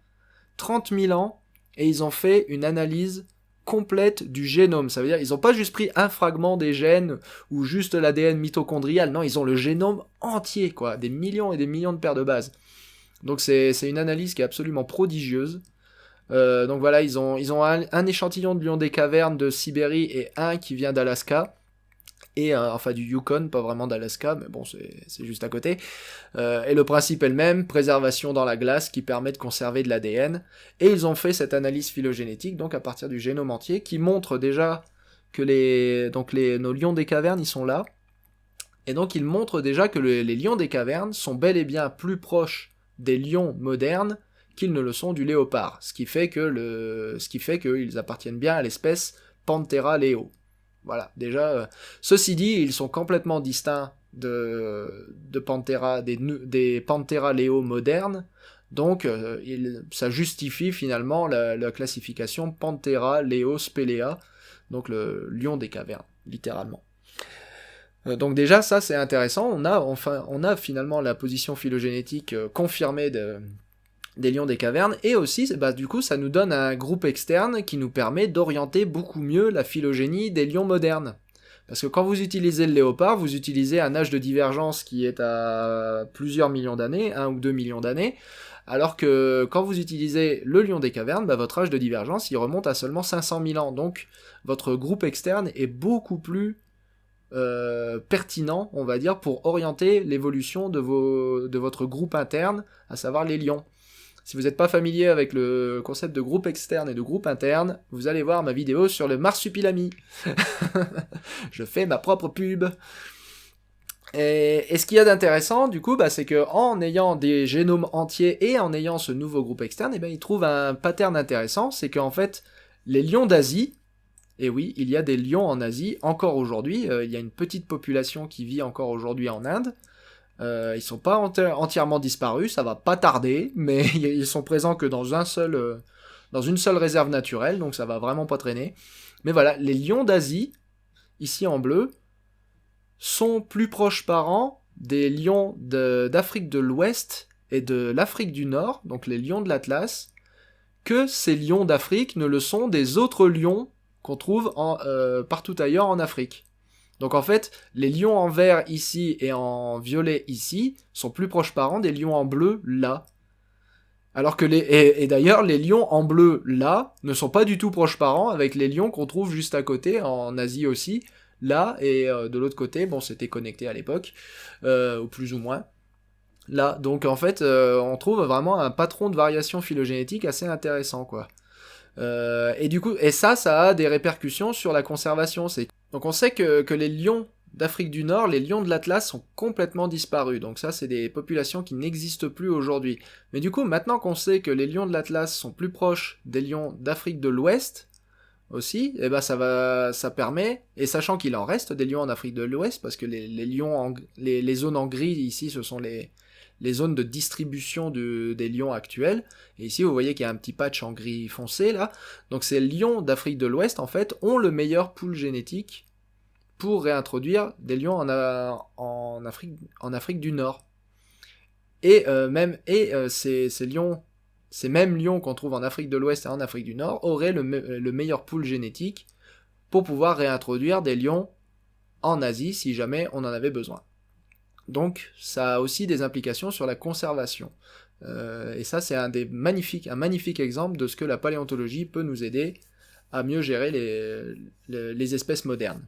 [SPEAKER 1] 30 000 ans, et ils ont fait une analyse complète du génome. Ça veut dire ils n'ont pas juste pris un fragment des gènes ou juste l'ADN mitochondrial, non, ils ont le génome entier, quoi, des millions et des millions de paires de bases. Donc c'est une analyse qui est absolument prodigieuse. Donc voilà, ils ont un échantillon de lions des cavernes de Sibérie et un qui vient d'Alaska. Et enfin du Yukon, pas vraiment d'Alaska, mais bon, c'est juste à côté. Et le principe est le même, préservation dans la glace qui permet de conserver de l'ADN. Et ils ont fait cette analyse phylogénétique, donc à partir du génome entier, qui montre déjà que nos lions des cavernes, ils sont là. Et donc ils montrent déjà que les lions des cavernes sont bel et bien plus proches des lions modernes qu'ils ne le sont du léopard. Ce qui fait qu'ils appartiennent bien à l'espèce Panthera leo. Voilà, déjà, ceci dit, ils sont complètement distincts de Panthera, des Panthera leo modernes, donc ça justifie finalement la classification Panthera leo spelea, donc le lion des cavernes, littéralement. Donc déjà, ça c'est intéressant, on a finalement la position phylogénétique confirmée des lions des cavernes, et aussi, bah, du coup, ça nous donne un groupe externe qui nous permet d'orienter beaucoup mieux la phylogénie des lions modernes. Parce que quand vous utilisez le léopard, vous utilisez un âge de divergence qui est à plusieurs millions d'années, 1 ou 2 millions d'années, alors que quand vous utilisez le lion des cavernes, bah, votre âge de divergence, il remonte à seulement 500 000 ans. Donc, votre groupe externe est beaucoup plus pertinent, on va dire, pour orienter l'évolution de votre groupe interne, à savoir les lions. Si vous n'êtes pas familier avec le concept de groupe externe et de groupe interne, vous allez voir ma vidéo sur le marsupilami. Je fais ma propre pub. Et ce qu'il y a d'intéressant, du coup, bah, c'est qu'en ayant des génomes entiers et en ayant ce nouveau groupe externe, eh ben, ils trouvent un pattern intéressant, c'est qu'en fait, les lions d'Asie, et oui, il y a des lions en Asie, encore aujourd'hui, il y a une petite population qui vit encore aujourd'hui en Inde. Ils sont pas entièrement disparus, ça va pas tarder, mais ils sont présents que dans une seule réserve naturelle, donc ça va vraiment pas traîner. Mais voilà, les lions d'Asie, ici en bleu, sont plus proches parents des lions d'Afrique de l'Ouest et de l'Afrique du Nord, donc les lions de l'Atlas, que ces lions d'Afrique ne le sont des autres lions qu'on trouve partout ailleurs en Afrique. Donc en fait, les lions en vert ici et en violet ici sont plus proches parents des lions en bleu là. Alors que et d'ailleurs, les lions en bleu là ne sont pas du tout proches parents avec les lions qu'on trouve juste à côté, en Asie aussi, là, et de l'autre côté, bon, c'était connecté à l'époque, ou plus ou moins. Là, donc en fait, on trouve vraiment un patron de variation phylogénétique assez intéressant, quoi. Et du coup, ça a des répercussions sur la conservation. Donc on sait que les lions d'Afrique du Nord, les lions de l'Atlas sont complètement disparus. Donc ça, c'est des populations qui n'existent plus aujourd'hui. Mais du coup, maintenant qu'on sait que les lions de l'Atlas sont plus proches des lions d'Afrique de l'Ouest aussi, et ben ça permet, et sachant qu'il en reste des lions en Afrique de l'Ouest, parce que les zones en gris ici, ce sont les zones de distribution des lions actuels. Et ici, vous voyez qu'il y a un petit patch en gris foncé, là. Donc ces lions d'Afrique de l'Ouest, en fait, ont le meilleur pool génétique pour réintroduire des lions en Afrique du Nord. Et ces mêmes lions qu'on trouve en Afrique de l'Ouest et en Afrique du Nord auraient le meilleur pool génétique pour pouvoir réintroduire des lions en Asie si jamais on en avait besoin. Donc ça a aussi des implications sur la conservation. Et ça, c'est un magnifique exemple de ce que la paléontologie peut nous aider à mieux gérer les espèces modernes.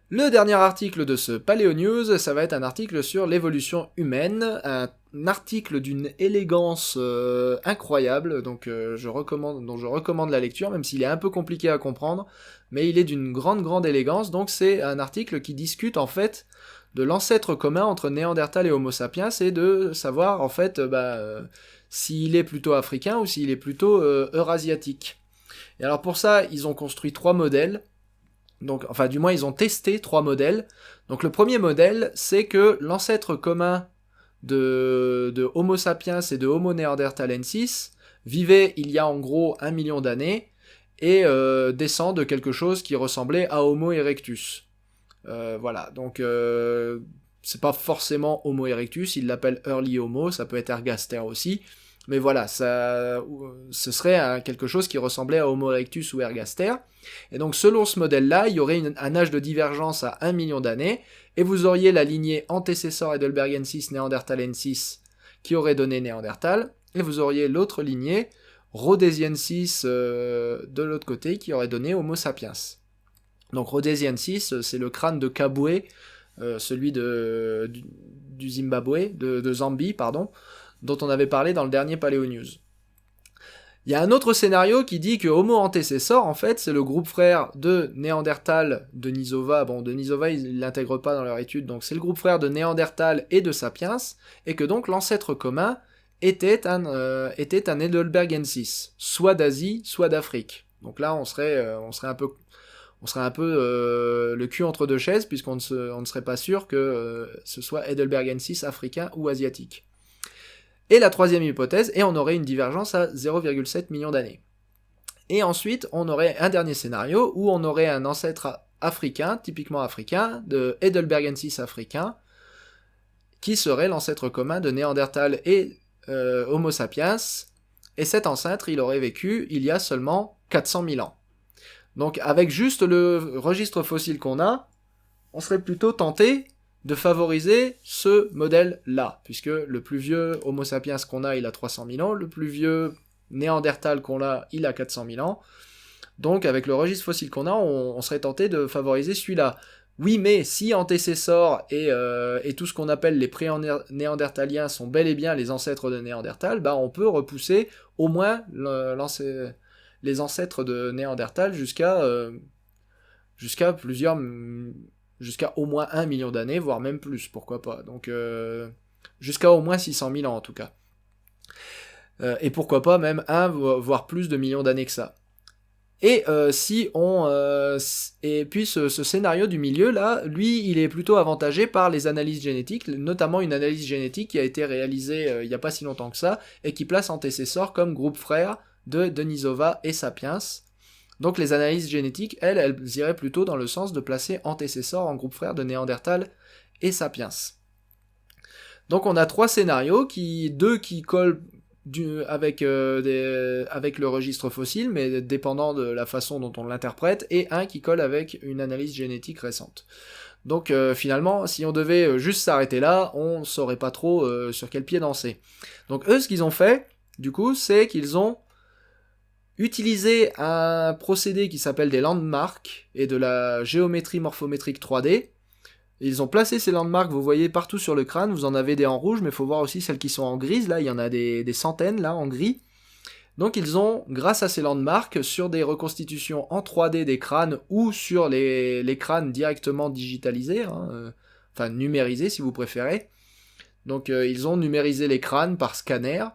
[SPEAKER 1] Le dernier article de ce Paléo News, ça va être un article sur l'évolution humaine, un article d'une élégance incroyable, dont je recommande la lecture, même s'il est un peu compliqué à comprendre, mais il est d'une grande élégance. Donc c'est un article qui discute en fait de l'ancêtre commun entre Néandertal et Homo sapiens, et de savoir en fait s'il est plutôt africain ou s'il est plutôt eurasiatique. Et alors pour ça, ils ont construit 3 modèles. Donc, enfin, du moins, ils ont testé 3 modèles. Donc, le premier modèle, c'est que l'ancêtre commun de Homo sapiens et de Homo neanderthalensis vivait il y a en gros 1 million d'années et descend de quelque chose qui ressemblait à Homo erectus. Voilà, donc c'est pas forcément Homo erectus, il l'appelle Early Homo, ça peut être Ergaster aussi, mais voilà, ce serait quelque chose qui ressemblait à Homo erectus ou Ergaster, et donc selon ce modèle-là, il y aurait un âge de divergence à 1 million d'années, et vous auriez la lignée Antecessor Heidelbergensis Neanderthalensis qui aurait donné Néandertal, et vous auriez l'autre lignée, Rhodesiensis de l'autre côté, qui aurait donné Homo sapiens. Donc Rhodesiensis, c'est le crâne de Kabwe, celui du Zimbabwe, de Zambie, pardon, dont on avait parlé dans le dernier Paléo News. Il y a un autre scénario qui dit que Homo antecessor, en fait, c'est le groupe frère de Néandertal, Denisova. Bon, Denisova, ils l'intègrent pas dans leur étude, donc c'est le groupe frère de Néandertal et de Sapiens, et que donc l'ancêtre commun était un Heidelbergensis, soit d'Asie, soit d'Afrique. Donc là, on serait un peu le cul entre deux chaises, puisqu'on ne serait pas sûr que ce soit Heidelbergensis africain ou asiatique. Et la troisième hypothèse, et on aurait une divergence à 0,7 millions d'années. Et ensuite, on aurait un dernier scénario où on aurait un ancêtre africain, typiquement africain, de Heidelbergensis africain, qui serait l'ancêtre commun de Néandertal et Homo sapiens, et cet ancêtre, il aurait vécu il y a seulement 400 000 ans. Donc avec juste le registre fossile qu'on a, on serait plutôt tenté de favoriser ce modèle-là, puisque le plus vieux Homo sapiens qu'on a, il a 300 000 ans, le plus vieux Néandertal qu'on a, il a 400 000 ans, donc avec le registre fossile qu'on a, on serait tenté de favoriser celui-là. Oui, mais si Antécessor et tout ce qu'on appelle les pré-néandertaliens sont bel et bien les ancêtres de Néandertal, bah on peut repousser au moins les ancêtres de Néandertal jusqu'à au moins 1 million d'années, voire même plus, pourquoi pas. Donc jusqu'à au moins 600 000 ans en tout cas. Et pourquoi pas même 1, voire plus de millions d'années que ça. Et puis ce scénario du milieu là, lui, il est plutôt avantagé par les analyses génétiques, notamment une analyse génétique qui a été réalisée il n'y a pas si longtemps que ça, et qui place Antécessor comme groupe frère de Denisova et Sapiens. Donc les analyses génétiques, elles iraient plutôt dans le sens de placer Antécessor en groupe frère de Néandertal et Sapiens. Donc on a 3 scénarios, deux qui collent avec le registre fossile, mais dépendant de la façon dont on l'interprète, et un qui colle avec une analyse génétique récente. Donc finalement, si on devait juste s'arrêter là, on saurait pas trop sur quel pied danser. Donc eux, ce qu'ils ont fait, du coup, c'est qu'ils ont utilisé un procédé qui s'appelle des landmarks et de la géométrie morphométrique 3D. Ils ont placé ces landmarks, vous voyez, partout sur le crâne, vous en avez des en rouge, mais il faut voir aussi celles qui sont en grise, là, il y en a des centaines, là, en gris. Donc ils ont, grâce à ces landmarks, sur des reconstitutions en 3D des crânes, ou sur les crânes directement digitalisés, enfin numérisés si vous préférez, donc ils ont numérisé les crânes par scanner,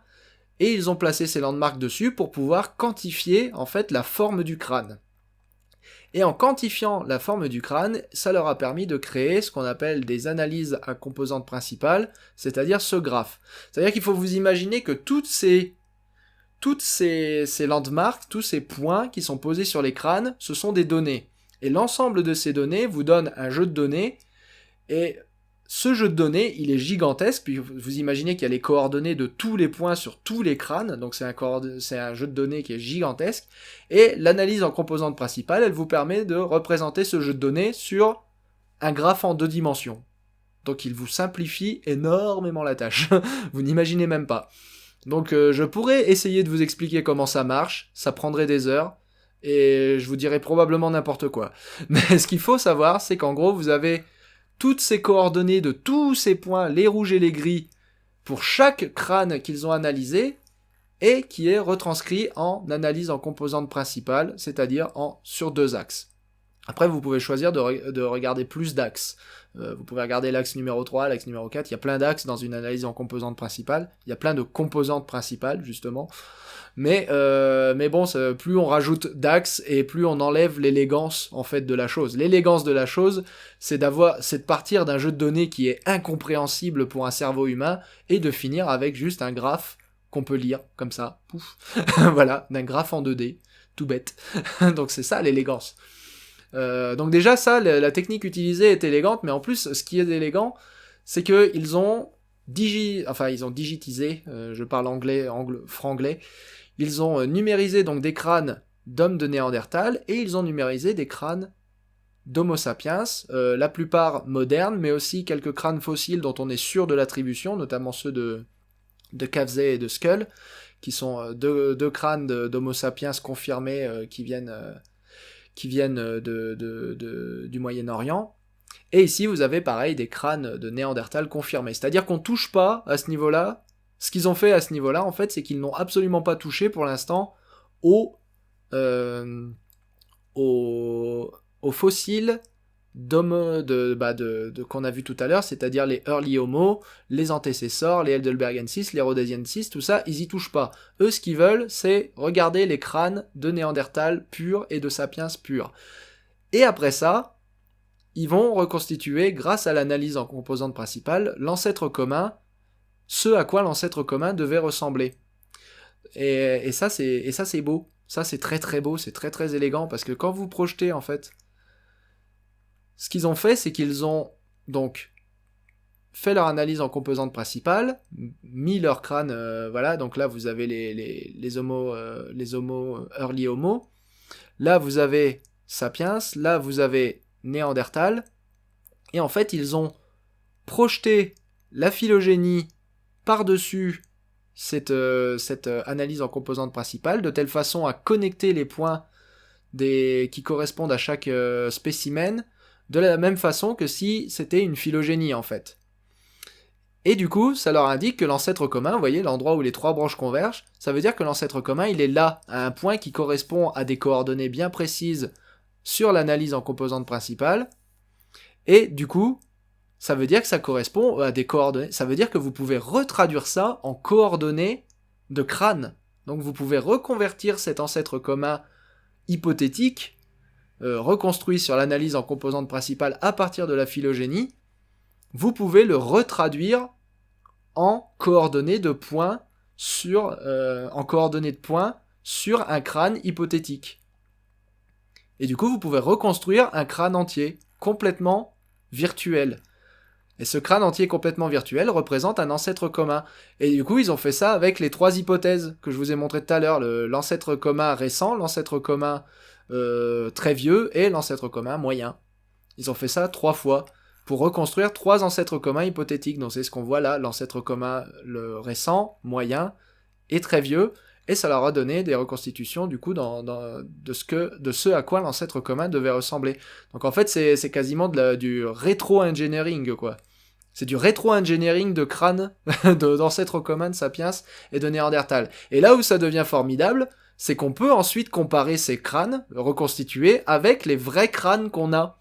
[SPEAKER 1] et ils ont placé ces landmarks dessus pour pouvoir quantifier, en fait, la forme du crâne. Et en quantifiant la forme du crâne, ça leur a permis de créer ce qu'on appelle des analyses à composantes principales, c'est-à-dire ce graphe. C'est-à-dire qu'il faut vous imaginer que toutes ces landmarks, tous ces points qui sont posés sur les crânes, ce sont des données. Et l'ensemble de ces données vous donne un jeu de données, et ce jeu de données, il est gigantesque, puis vous imaginez qu'il y a les coordonnées de tous les points sur tous les crânes, donc c'est un jeu de données qui est gigantesque, et l'analyse en composante principale, elle vous permet de représenter ce jeu de données sur un graphe en 2 dimensions. Donc il vous simplifie énormément la tâche, vous n'imaginez même pas. Donc je pourrais essayer de vous expliquer comment ça marche, ça prendrait des heures, et je vous dirais probablement n'importe quoi. Mais ce qu'il faut savoir, c'est qu'en gros, vous avez toutes ces coordonnées de tous ces points, les rouges et les gris, pour chaque crâne qu'ils ont analysé, et qui est retranscrit en analyse en composante principale, c'est-à-dire sur 2 axes. Après, vous pouvez choisir de regarder plus d'axes. Vous pouvez regarder l'axe numéro 3, l'axe numéro 4, il y a plein d'axes dans une analyse en composante principale, il y a plein de composantes principales, justement. Mais bon, plus on rajoute d'axes et plus on enlève l'élégance en fait de la chose. L'élégance de la chose, c'est de partir d'un jeu de données qui est incompréhensible pour un cerveau humain et de finir avec juste un graphe qu'on peut lire comme ça, pouf, voilà, d'un graphe en 2D, tout bête. Donc c'est ça l'élégance. Donc déjà ça, la technique utilisée est élégante, mais en plus ce qui est élégant, c'est que ils ont digitisé, je parle franglais, ils ont numérisé donc des crânes d'hommes de Néandertal et ils ont numérisé des crânes d'Homo sapiens, la plupart modernes, mais aussi quelques crânes fossiles dont on est sûr de l'attribution, notamment ceux de Kavzé et de Skull, qui sont deux crânes d'Homo sapiens confirmés qui viennent du Moyen-Orient. Et ici, vous avez pareil des crânes de Néandertal confirmés. C'est-à-dire qu'on touche pas à ce niveau-là. Ce qu'ils ont fait à ce niveau-là, en fait, c'est qu'ils n'ont absolument pas touché pour l'instant aux fossiles qu'on a vu tout à l'heure, c'est-à-dire les Early Homo, les antécessors, les Heidelbergensis, les Rhodesiensis, tout ça, ils y touchent pas. Eux, ce qu'ils veulent, c'est regarder les crânes de Néandertal purs et de Sapiens purs. Et après ça, ils vont reconstituer, grâce à l'analyse en composantes principales, l'ancêtre commun, ce à quoi l'ancêtre commun devait ressembler. Et ça, c'est beau. Ça, c'est très très beau, c'est très très élégant, parce que quand vous projetez, en fait, ce qu'ils ont fait, c'est qu'ils ont donc fait leur analyse en composantes principales, mis leur crâne, voilà, donc là vous avez les homo early homo, là vous avez sapiens, là vous avez Néandertal, et en fait ils ont projeté la phylogénie par-dessus cette analyse en composantes principales, de telle façon à connecter les points qui correspondent à chaque spécimen, de la même façon que si c'était une phylogénie en fait. Et du coup, ça leur indique que l'ancêtre commun, vous voyez, l'endroit où les trois branches convergent, ça veut dire que l'ancêtre commun, il est là, à un point qui correspond à des coordonnées bien précises sur l'analyse en composantes principales, et du coup, ça veut dire que ça correspond à des coordonnées, ça veut dire que vous pouvez retraduire ça en coordonnées de crâne. Donc vous pouvez reconvertir cet ancêtre commun hypothétique, reconstruit sur l'analyse en composantes principales à partir de la phylogénie, vous pouvez le retraduire en coordonnées de points sur un crâne hypothétique. Et du coup, vous pouvez reconstruire un crâne entier, complètement virtuel. Et ce crâne entier complètement virtuel représente un ancêtre commun. Et du coup, ils ont fait ça avec les trois hypothèses que je vous ai montrées tout à l'heure, l'ancêtre commun récent, l'ancêtre commun très vieux et l'ancêtre commun moyen. Ils ont fait ça 3 fois pour reconstruire 3 ancêtres communs hypothétiques. Donc c'est ce qu'on voit là, l'ancêtre commun le récent, moyen et très vieux, et ça leur a donné des reconstitutions du coup de ce à quoi l'ancêtre commun devait ressembler. Donc en fait c'est quasiment du rétro-engineering quoi. C'est du rétro-engineering de crâne d'ancêtres communs de Sapiens et de Néandertal. Et là où ça devient formidable, c'est qu'on peut ensuite comparer ces crânes reconstitués avec les vrais crânes qu'on a.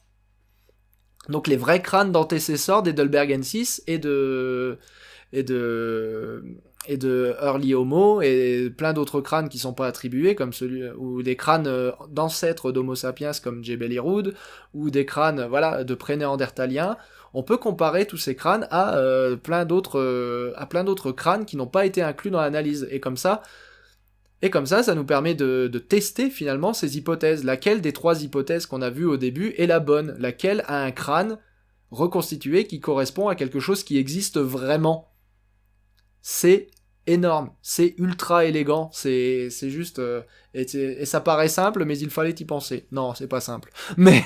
[SPEAKER 1] Donc les vrais crânes d'antécesseurs d'Heidelbergensis et de Early Homo et plein d'autres crânes qui sont pas attribués, comme ou des crânes d'ancêtres d'Homo sapiens comme Jebel Irhoud, ou des crânes de pré-néandertaliens. On peut comparer tous ces crânes à plein d'autres crânes qui n'ont pas été inclus dans l'analyse. Et comme ça, ça nous permet de tester finalement ces hypothèses. Laquelle des 3 hypothèses qu'on a vues au début est la bonne? Laquelle a un crâne reconstitué qui correspond à quelque chose qui existe vraiment? C'est énorme, c'est ultra élégant, c'est juste... et ça paraît simple, mais il fallait y penser. Non, c'est pas simple. Mais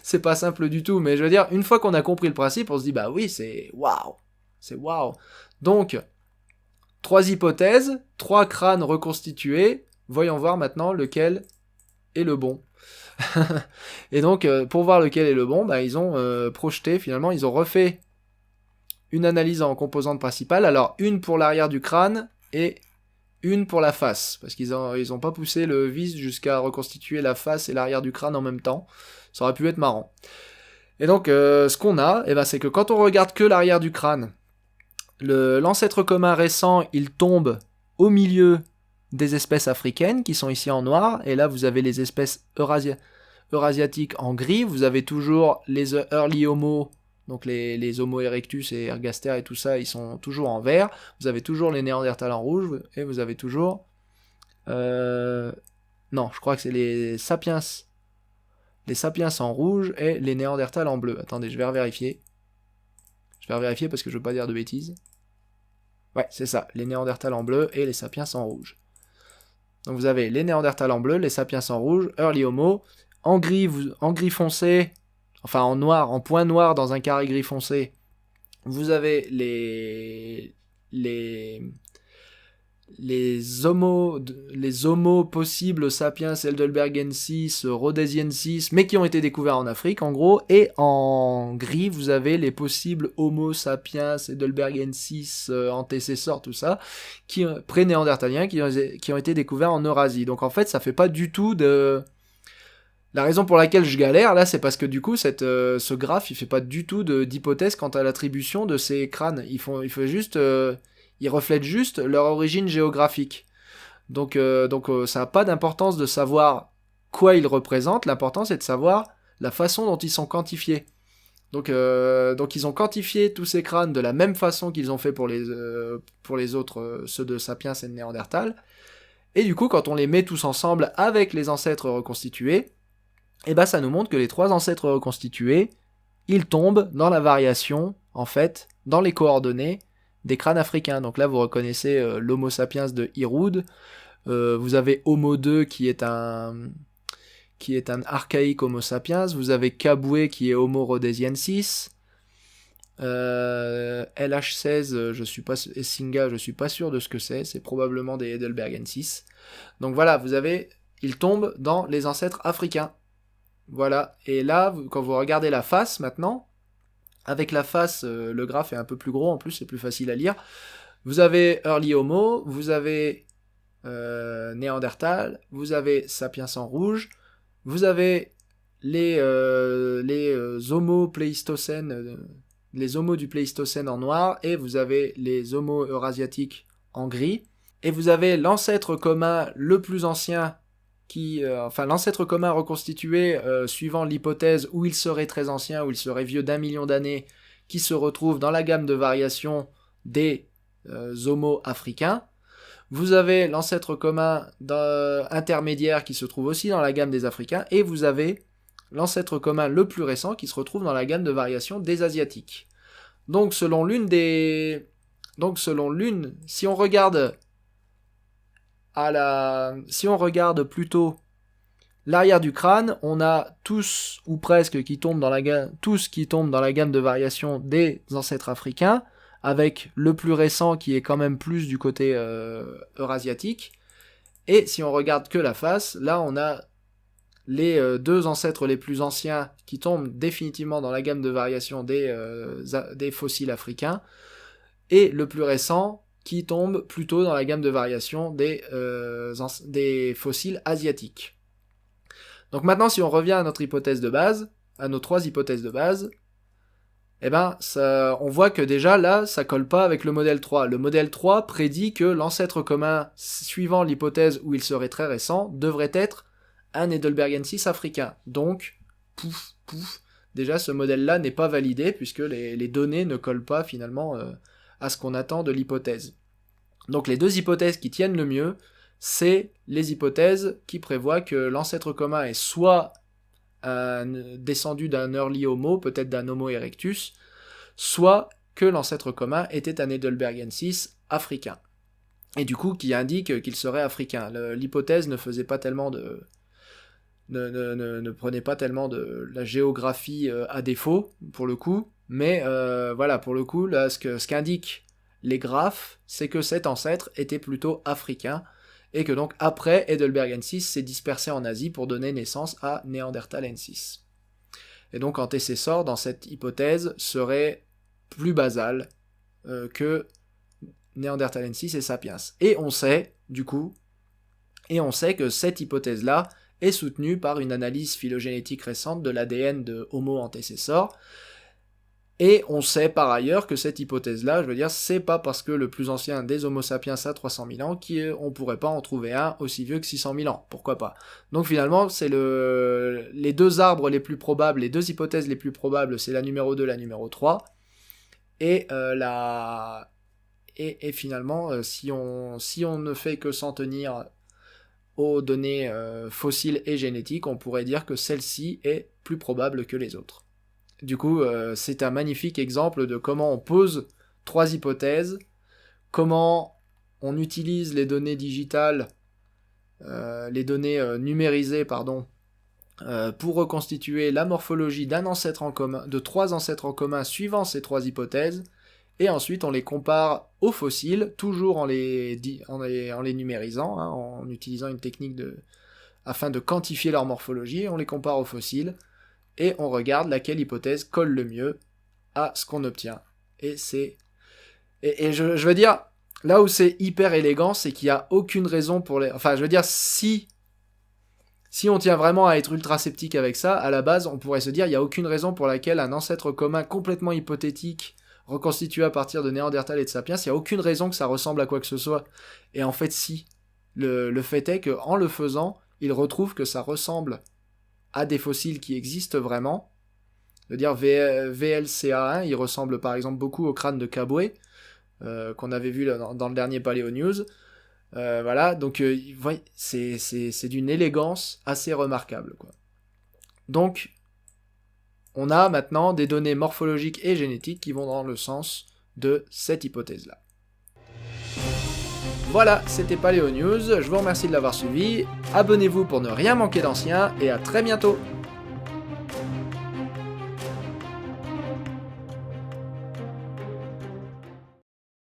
[SPEAKER 1] c'est pas simple du tout. Mais je veux dire, une fois qu'on a compris le principe, on se dit, bah oui, c'est waouh. C'est waouh. Donc... 3 hypothèses, 3 crânes reconstitués, voyons voir maintenant lequel est le bon. Et donc, pour voir lequel est le bon, ils ont projeté, finalement, ils ont refait une analyse en composantes principales, alors une pour l'arrière du crâne et une pour la face, parce qu'ils ont pas poussé le vis jusqu'à reconstituer la face et l'arrière du crâne en même temps, ça aurait pu être marrant. Et donc, ce qu'on a, c'est que quand on regarde que l'arrière du crâne, l'ancêtre commun récent, il tombe au milieu des espèces africaines qui sont ici en noir, et là vous avez les espèces eurasiatiques en gris, vous avez toujours les early homo, donc les homo erectus et ergaster et tout ça, ils sont toujours en vert, vous avez toujours les néandertals en rouge, et vous avez toujours... non, je crois que c'est les sapiens les sapiens en rouge et les néandertals en bleu. Attendez, je vais revérifier. Je vais revérifier parce que je veux pas dire de bêtises. Ouais, c'est ça, les néandertals en bleu et les sapiens en rouge. Donc vous avez les néandertals en bleu, les sapiens en rouge, Early Homo, en gris foncé, enfin en noir, en point noir dans un carré gris foncé, vous avez les homos possibles sapiens heidelbergensis, rhodesiensis, mais qui ont été découverts en Afrique en gros, et en gris vous avez les possibles homo sapiens heidelbergensis, antécesseurs, tout ça, pré-néandertaliens qui ont été découverts en Eurasie. Donc en fait ça fait pas du tout de... La raison pour laquelle je galère là, c'est parce que du coup ce graphe il fait pas du tout d'hypothèse quant à l'attribution de ces crânes. Il faut juste... ils reflètent juste leur origine géographique. Donc ça n'a pas d'importance de savoir quoi ils représentent, l'important c'est de savoir la façon dont ils sont quantifiés. Donc ils ont quantifié tous ces crânes de la même façon qu'ils ont fait pour les autres, ceux de Sapiens et de Néandertal. Et du coup, quand on les met tous ensemble avec les ancêtres reconstitués, et ben ça nous montre que les 3 ancêtres reconstitués, ils tombent dans la variation, en fait, dans les coordonnées des crânes africains. Donc là, vous reconnaissez l'Homo sapiens de Hiroud. Vous avez Homo 2 qui est un archaïque Homo sapiens. Vous avez Kabwe qui est Homo rhodesiensis. LH16, je suis pas, et Singa, je suis pas sûr de ce que c'est probablement des Heidelbergensis. Donc voilà, ils tombent dans les ancêtres africains. Voilà, et là, quand vous regardez la face maintenant, avec la face, le graphe est un peu plus gros, en plus c'est plus facile à lire. Vous avez Early Homo, vous avez Néandertal, vous avez Sapiens en rouge, vous avez les Homo pléistocène, les Homo du Pléistocène en noir, et vous avez les Homo eurasiatiques en gris, et vous avez l'ancêtre commun le plus ancien, l'ancêtre commun reconstitué suivant l'hypothèse où il serait très ancien, où il serait vieux d'1 million d'années, qui se retrouve dans la gamme de variation des Homo africains. Vous avez l'ancêtre commun intermédiaire qui se trouve aussi dans la gamme des Africains, et vous avez l'ancêtre commun le plus récent qui se retrouve dans la gamme de variation des Asiatiques. Donc si on regarde plutôt l'arrière du crâne, on a tous ou presque qui tombent dans la gamme de variation des ancêtres africains, avec le plus récent qui est quand même plus du côté eurasiatique. Et si on regarde que la face, là on a les 2 ancêtres les plus anciens qui tombent définitivement dans la gamme de variation des fossiles africains, et le plus récent qui tombe plutôt dans la gamme de variation des fossiles asiatiques. Donc maintenant, si on revient à notre hypothèse de base, à nos 3 hypothèses de base, eh ben, on voit que déjà là, ça colle pas avec le modèle 3. Le modèle 3 prédit que l'ancêtre commun, suivant l'hypothèse où il serait très récent, devrait être un Heidelbergensis africain. Donc, déjà ce modèle-là n'est pas validé, puisque les données ne collent pas finalement à ce qu'on attend de l'hypothèse. Donc les 2 hypothèses qui tiennent le mieux, c'est les hypothèses qui prévoient que l'ancêtre commun est soit descendu d'un Early Homo, peut-être d'un Homo erectus, soit que l'ancêtre commun était un Heidelbergensis africain. Et du coup, qui indique qu'il serait africain. L'hypothèse ne faisait pas tellement ne prenait pas tellement de la géographie à défaut, pour le coup, mais voilà, pour le coup, là, ce qu'indiquent les graphes, c'est que cet ancêtre était plutôt africain, et que donc après, Heidelbergensis s'est dispersé en Asie pour donner naissance à Neanderthalensis. Et donc antécessor, dans cette hypothèse, serait plus basal que Neanderthalensis et Sapiens. Et on sait, du coup, que cette hypothèse-là est soutenue par une analyse phylogénétique récente de l'ADN de Homo antécessor. Et on sait par ailleurs que cette hypothèse-là, je veux dire, c'est pas parce que le plus ancien des Homo sapiens a 300 000 ans qu'on pourrait pas en trouver un aussi vieux que 600 000 ans. Pourquoi pas? Donc finalement, c'est les 2 arbres les plus probables, les 2 hypothèses les plus probables, c'est la numéro 2, la numéro 3. Et finalement, si on ne fait que s'en tenir aux données fossiles et génétiques, on pourrait dire que celle-ci est plus probable que les autres. Du coup, c'est un magnifique exemple de comment on pose 3 hypothèses, comment on utilise les données digitales, les données numérisées, pardon, pour reconstituer la morphologie d'un ancêtre en commun, de 3 ancêtres en commun suivant ces 3 hypothèses, et ensuite on les compare aux fossiles, toujours en les numérisant, hein, en utilisant une technique afin de quantifier leur morphologie, on les compare aux fossiles, et on regarde laquelle hypothèse colle le mieux à ce qu'on obtient. Et je veux dire, là où c'est hyper élégant, c'est qu'il n'y a aucune raison pour les... Enfin, je veux dire, si on tient vraiment à être ultra sceptique avec ça, à la base, on pourrait se dire, il n'y a aucune raison pour laquelle un ancêtre commun complètement hypothétique, reconstitué à partir de Néandertal et de Sapiens, il n'y a aucune raison que ça ressemble à quoi que ce soit. Et en fait, si. Le fait est qu'en le faisant, il retrouve que ça ressemble à des fossiles qui existent vraiment. C'est-à-dire VLCA1, il ressemble par exemple beaucoup au crâne de Caboué, qu'on avait vu dans le dernier Paléo News. Voilà, donc c'est d'une élégance assez remarquable, quoi. Donc, on a maintenant des données morphologiques et génétiques qui vont dans le sens de cette hypothèse-là. Voilà, c'était Paléo News, je vous remercie de l'avoir suivi, abonnez-vous pour ne rien manquer d'ancien, et à très bientôt.